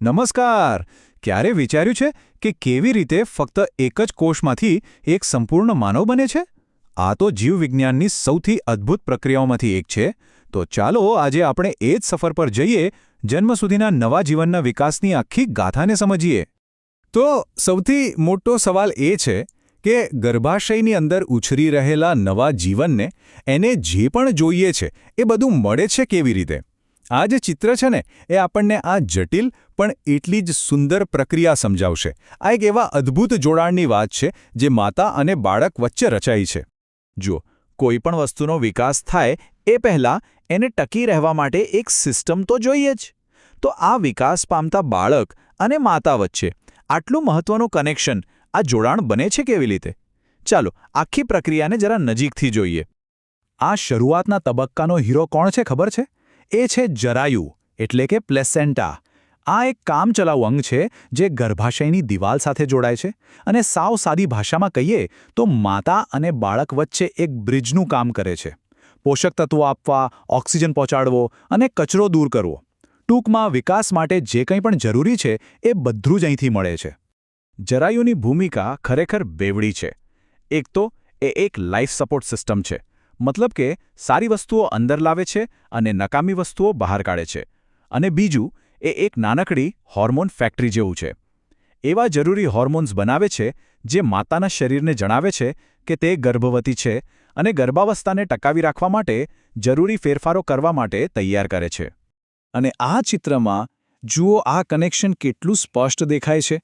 નમસ્કાર. ક્યારે વિચાર્યું છે કે કેવી રીતે ફક્ત એક જ કોષમાંથી એક સંપૂર્ણ માનવ બને છે? આ તો જીવવિજ્ઞાનની સૌથી અદ્ભુત પ્રક્રિયાઓમાંથી એક છે. તો ચાલો આજે આપણે એ જ સફર પર જઈએ, જન્મ સુધીના નવા જીવનના વિકાસની આખી ગાથાને સમજીએ. તો સૌથી મોટો સવાલ એ છે કે ગર્ભાશયની અંદર ઉછરી રહેલા નવા જીવનને એને જે પણ જોઈએ છે એ બધું મળે છે કેવી રીતે? આ જે ચિત્ર છે ને એ આપણને આ જટિલ પણ એટલી જ સુંદર પ્રક્રિયા સમજાવશે. આ એક એવા અદ્ભુત જોડાણની વાત છે જે માતા અને બાળક વચ્ચે રચાઈ છે. જુઓ, કોઈ પણ વસ્તુનો વિકાસ થાય એ પહેલાં એને ટકી રહેવા માટે એક સિસ્ટમ તો જોઈએ જ. તો આ વિકાસ પામતા બાળક અને માતા વચ્ચે આટલું મહત્વનું કનેક્શન, આ જોડાણ બને છે કેવી રીતે? ચાલો આખી પ્રક્રિયાને જરા નજીકથી જોઈએ. આ શરૂઆતના તબક્કાનો હીરો કોણ છે ખબર છે? એ છે જરાયુ, એટલે કે પ્લેસેન્ટા. આ એક કામચલાઉ અંગ છે જે ગર્ભાશયની દિવાલ સાથે જોડાય છે અને સાવ સાદી ભાષામાં કહીએ તો માતા અને બાળક વચ્ચે એક બ્રિજનું કામ કરે છે. પોષક તત્વો આપવા, ઓક્સિજન પહોંચાડવો અને કચરો દૂર કરવો. ટૂંકમાં વિકાસ માટે જે કંઈ પણ જરૂરી છે એ બધું જ અહીંથી મળે છે. જરાયુની ભૂમિકા ખરેખર બેવડી છે. એક તો એ એક લાઈફ સપોર્ટ સિસ્ટમ છે. મતલબ કે સારી વસ્તુઓ અંદર લાવે છે અને નકામી વસ્તુઓ બહાર કાઢે છે. અને બીજું, એ એક નાનકડી હોર્મોન ફેક્ટરી જેવું છે. એવા જરૂરી હોર્મોન્સ બનાવે છે જે માતાના શરીરને જણાવે છે કે તે ગર્ભવતી છે અને ગર્ભાવસ્થાને ટકાવી રાખવા માટે જરૂરી ફેરફારો કરવા માટે તૈયાર કરે છે. અને આ ચિત્રમાં જુઓ, આ કનેક્શન કેટલું સ્પષ્ટ દેખાય છે.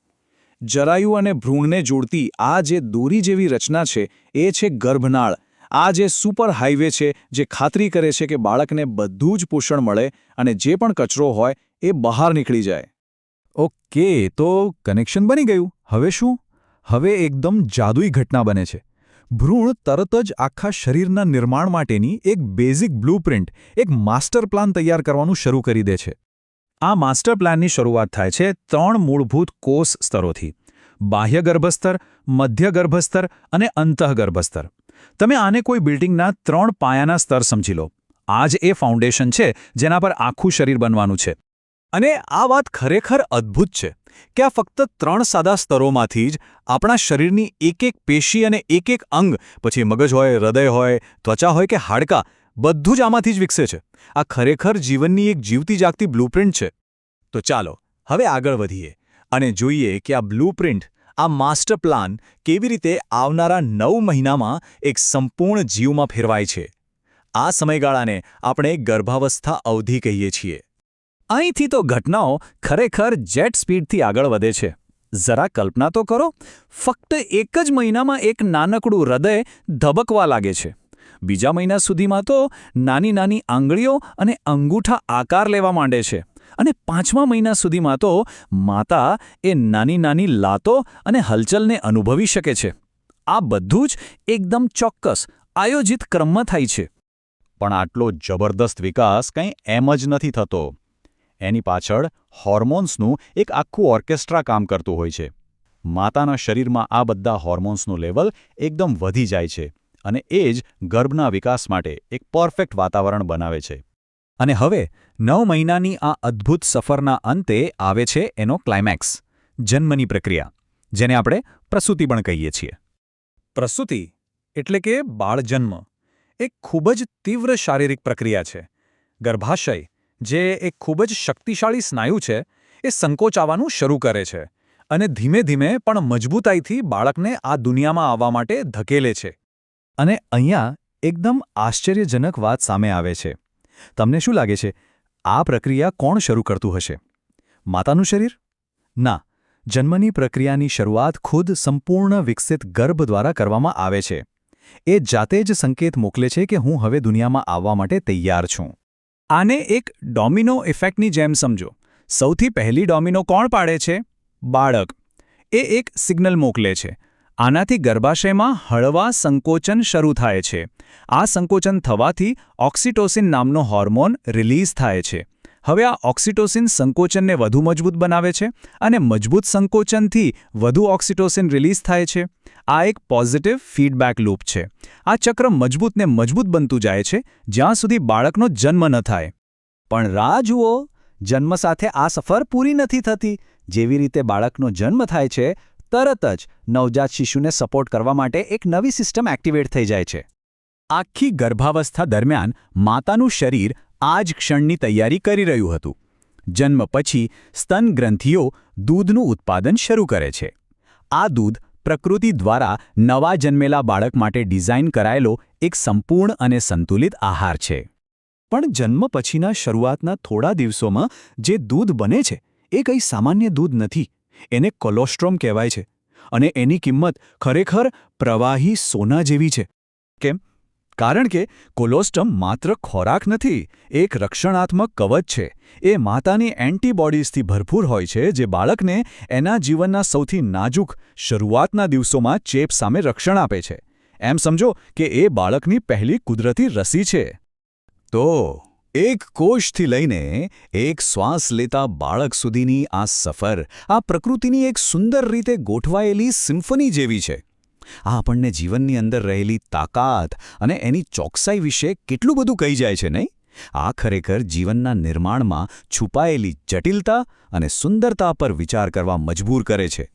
જરાયુ અને ભ્રૂણને જોડતી આ જે દોરી જેવી રચના છે એ છે ગર્ભનાળ. આ જે સુપર હાઈવે છે જે ખાતરી કરે છે કે બાળકને બધું જ પોષણ મળે અને જે પણ કચરો હોય એ બહાર નીકળી જાય. ઓકે, તો કનેક્શન બની ગયું. હવે શું? હવે એકદમ જાદુઈ ઘટના બને છે. ભ્રૂણ તરત જ આખા શરીરના નિર્માણ માટેની એક બેઝિક બ્લુપ્રિન્ટ, એક માસ્ટર પ્લાન તૈયાર કરવાનું શરૂ કરી દે છે. આ માસ્ટર પ્લાનની શરૂઆત થાય છે 3 મૂળભૂત કોષ સ્તરોથી: બાહ્ય ગર્ભસ્તર, મધ્ય ગર્ભસ્તર અને અંતઃગર્ભસ્તર. તમે આને કોઈ બિલ્ડિંગના 3 પાયાના સ્તર સમજી લો. આ જ એ ફાઉન્ડેશન છે જેના પર આખું શરીર બનવાનું છે. અને આ વાત ખરેખર અદ્ભુત છે કે આ ફક્ત 3 સાદા સ્તરોમાંથી જ આપણા શરીરની એક પેશી અને એક અંગ, પછી મગજ હોય, હૃદય હોય, ત્વચા હોય કે હાડકાં, બધું જ આમાંથી જ વિકસે છે. આ ખરેખર જીવનની એક જીવતી જાગતી બ્લુપ્રિન્ટ છે. તો ચાલો હવે આગળ વધીએ અને જોઈએ કે આ બ્લુપ્રિન્ટ, આ માસ્ટર પ્લાન કેવી રીતે આવનારા 9 મહિનામાં એક સંપૂર્ણ જીવમાં ફેરવાય છે. આ સમયગાળાને આપણે ગર્ભાવસ્થા અવધિ કહીએ છીએ. અહીંથી તો ઘટનાઓ ખરેખર જેટ સ્પીડથી આગળ વધે છે. જરા કલ્પના તો કરો, ફક્ત એક જ મહિનામાં એક નાનકડું હૃદય ધબકવા લાગે છે. બીજા મહિના સુધીમાં તો નાની નાની આંગળીઓ અને અંગૂઠા આકાર લેવા માંડે છે. અને 5મા મહિના સુધીમાં તો માતા એ નાની નાની લાતો અને હલચલને અનુભવી શકે છે. આ બધું જ એકદમ ચોક્કસ, આયોજિત ક્રમમાં થાય છે. પણ આટલો જબરદસ્ત વિકાસ કંઈ એમ જ નથી થતો. એની પાછળ હોર્મોન્સનું એક આખું ઓર્કેસ્ટ્રા કામ કરતું હોય છે. માતાના શરીરમાં આ બધા હોર્મોન્સનું લેવલ એકદમ વધી જાય છે અને એ જ ગર્ભના વિકાસ માટે એક પરફેક્ટ વાતાવરણ બનાવે છે. અને હવે 9 મહિનાની આ અદ્ભુત સફરના અંતે આવે છે એનો ક્લાઇમેક્સ, જન્મની પ્રક્રિયા, જેને આપણે પ્રસૂતિ પણ કહીએ છીએ. પ્રસૂતિ એટલે કે બાળજન્મ એક ખૂબ જ તીવ્ર શારીરિક પ્રક્રિયા છે. ગર્ભાશય, જે એક ખૂબ જ શક્તિશાળી સ્નાયુ છે, એ સંકોચાવાનું શરૂ કરે છે અને ધીમે ધીમે પણ મજબૂતાઈથી બાળકને આ દુનિયામાં આવવા માટે ધકેલે છે. અને અહીંયા એકદમ આશ્ચર્યજનક વાત સામે આવે છે. તમને શું લાગે છે, આ પ્રક્રિયા કોણ શરૂ કરતું હશે? માતાનું શરીર? ના, જન્મની પ્રક્રિયાની શરૂઆત ખુદ સંપૂર્ણ વિકસિત ગર્ભ દ્વારા કરવામાં આવે છે. એ જાતે જ સંકેત મોકલે છે કે હું હવે દુનિયામાં આવવા માટે તૈયાર છું. આને એક ડોમિનો ઇફેક્ટની જેમ સમજો. સૌથી પહેલી ડોમિનો કોણ પાડે છે? બાળક. એ એક સિગ્નલ મોકલે છે. આનાથી ગર્ભાશયમાં હળવા સંકોચન શરૂ થાય છે. આ સંકોચન થવાથી ઓક્સિટોસિન નામનો હોર્મોન રિલીઝ થાય છે. હવે આ ઓક્સિટોસિન સંકોચનને વધુ મજબૂત બનાવે છે અને મજબૂત સંકોચનથી વધુ ઓક્સિટોસિન રિલીઝ થાય છે. આ એક પોઝિટિવ ફીડબેક લૂપ છે. આ ચક્ર મજબૂતને મજબૂત બનતું જાય છે જ્યાં સુધી બાળકનો જન્મ ન થાય. પણ રાહ જુઓ, જન્મ સાથે આ સફર પૂરી નથી થતી. જેવી રીતે બાળકનો જન્મ થાય છે તરત જ નવજાત શિશુને સપોર્ટ કરવા માટે એક નવી સિસ્ટમ એક્ટિવેટ થઈ જાય છે. આખી ગર્ભાવસ્થા દરમિયાન માતાનું શરીર આ જ ક્ષણની તૈયારી કરી રહ્યું હતું. જન્મ પછી સ્તન ગ્રંથિઓ દૂધનું ઉત્પાદન શરૂ કરે છે. આ દૂધ પ્રકૃતિ દ્વારા નવા જન્મેલા બાળક માટે ડિઝાઇન કરાયેલો એક સંપૂર્ણ અને સંતુલિત આહાર છે. પણ જન્મ પછીના શરૂઆતના થોડા દિવસોમાં જે દૂધ બને છે એ કંઈ સામાન્ય દૂધ નથી. એને કોલોસ્ટ્રોમ કહેવાય છે અને એની કિંમત ખરેખર પ્રવાહી સોના જેવી છે. કેમ? કારણ કે કોલોસ્ટ્રમ માત્ર ખોરાક નથી, એક રક્ષણાત્મક કવચ છે. એ માતાની એન્ટીબોડીઝથી ભરપૂર હોય છે જે બાળકને એના જીવનના સૌથી નાજુક શરૂઆતના દિવસોમાં ચેપ સામે રક્ષણ આપે છે. એમ સમજો કે એ બાળકની પહેલી કુદરતી રસી છે. તો એક કોષથી લઈને એક શ્વાસ લેતા બાળક સુધીની આ સફર આ પ્રકૃતિની એક સુંદર રીતે ગોઠવાયેલી સિમ્ફની જેવી છે. આ આપણને જીવનની અંદર રહેલી તાકાત અને એની ચોકસાઈ વિશે કેટલું બધું કહી જાય છે, નહીં? આ ખરેખર જીવનના નિર્માણમાં છુપાયેલી જટિલતા અને સુંદરતા પર વિચાર કરવા મજબૂર કરે છે.